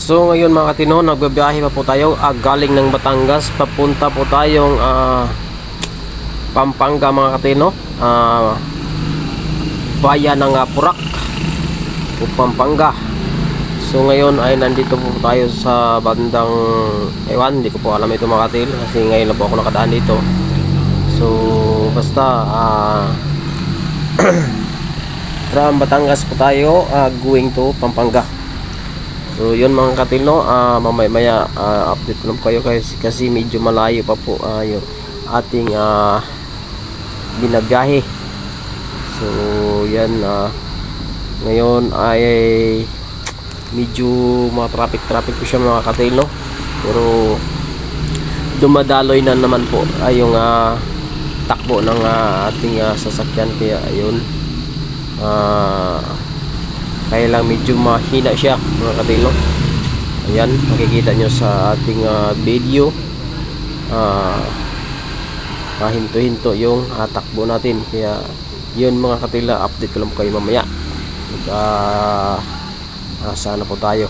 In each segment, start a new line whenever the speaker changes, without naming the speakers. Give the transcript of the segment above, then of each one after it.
So ngayon mga katino, nagbabiyahe pa po tayo galing ng Batangas. Papunta po tayong Pampanga mga katino, bayan ng Purak o Pampanga. So ngayon ay nandito po tayo sa bandang ewan, hindi ko po alam ito mga katil, kasi ngayon lang po ako nakadaan dito. So basta from Batangas po tayo going to Pampanga. So yun mga katino, mamaya update ko lang kayo kasi medyo malayo pa po yung ating binabiyahe. So yan, ngayon ay medyo mga traffic po siya mga katino, pero dumadaloy na naman po ay yung takbo ng ating sasakyan, kaya ayun, kaya lang medyo mahina siya mga katino. Ayan, makikita nyo sa ating video, hinto-hinto yung takbo natin, kaya yun mga katila, update ko lang kayo mamaya. Sana po tayo.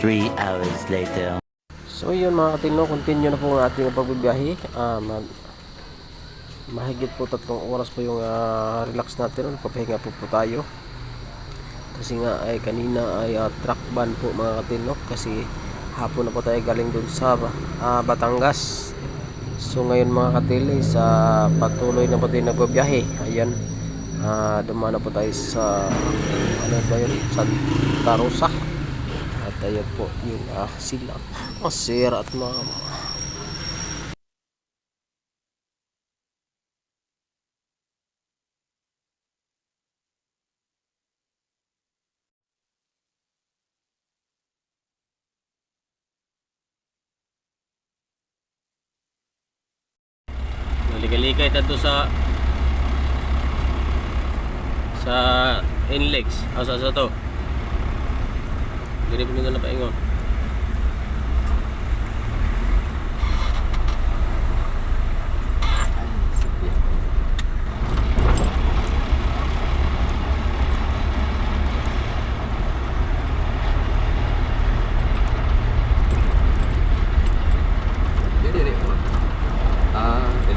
Three hours later.
So yun mga katino, continue na po ang ating pagbibiyahe. Mahigit po 3 oras po yung relax natin. Papahinga po tayo kasi nga ay kanina ay truck ban po mga katino, kasi hapon na po tayo galing dun sa Batangas. So ngayon mga katili, sa patuloy na po tayo nagbibiyahe. Ayan, dumaan na po tayo sa ano ba yun, Santa Rosa. At ayan po yung silang Masir at mama. Naligaligay tato sa NLEX. Asa to? Diri po nila na paingon.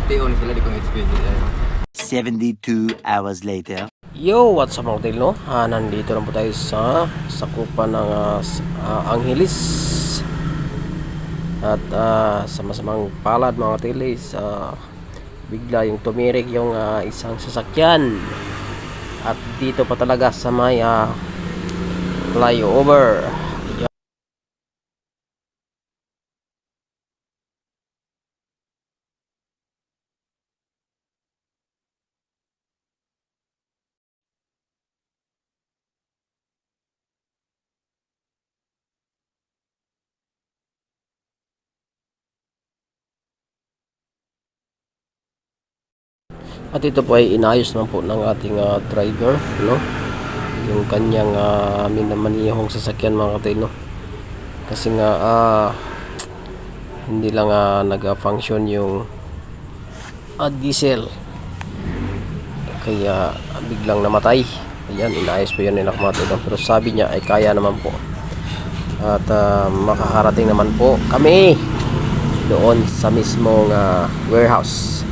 LTO ni sila di kong HPG.
72 hours later.
Yo, what's up mga katilo? Nandito lang po tayo sa sakupan ng Angeles. At sa masamang palad mga katilis, bigla yung tumirik yung isang sasakyan. At dito pa talaga sa may flyover. At ito po ay inayos naman po ng ating driver, no? Yung kanyang minamanihong sasakyan mga katino. Kasi nga hindi lang nag-function yung diesel, kaya biglang namatay. Ayan, inayos po yun nila mga katino, pero sabi niya ay kaya naman po. At makakarating naman po kami doon sa mismong warehouse.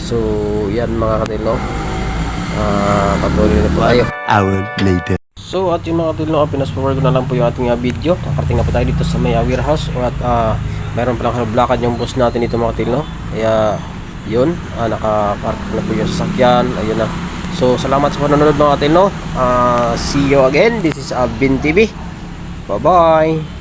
So yan mga katilo, patuloy na po tayo.
Hour later.
So at yung mga katilo, pinasforward ko na lang po yung ating video. Nakarating na po tayo dito sa may warehouse. At mayroon palang kanublakan yung boss natin dito mga katilo. Kaya yun, nakapark na po yung sasakyan. Ayun na. So salamat sa panonood mga katilo. See you again. This is Bin TV. Bye bye.